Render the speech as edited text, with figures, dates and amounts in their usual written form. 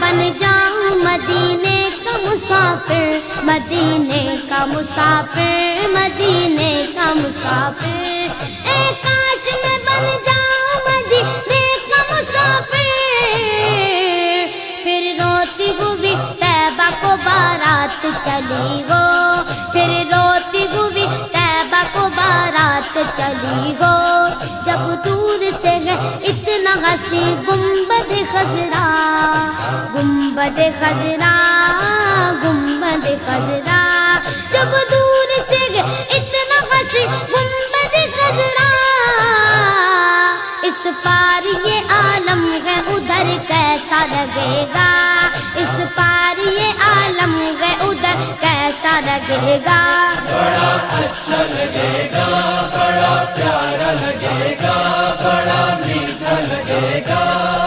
بن جاؤں مدینے کا مسافر، مدینے کا مسافر، مدینے کا مسافر، اے کاش میں بن جاؤں مدینے کا مسافر، پھر روتی ہوئی طیبہ کو بارات چلی وہ، پھر روتی ہوئی طیبہ کو بارات چلی وہ، جب دور سے ہے اتنا ہنسی گنبد خضرا، گنبد خضرا، گنبد خضرا، جب دور سے ہے اتنا ہنسی گنبد خضرا، اس پار یہ عالم ہے ادھر کیسا لگے گا، اس پار یہ عالم ہے ادھر کیسا لگے گا، بڑا اچھا لگے گا۔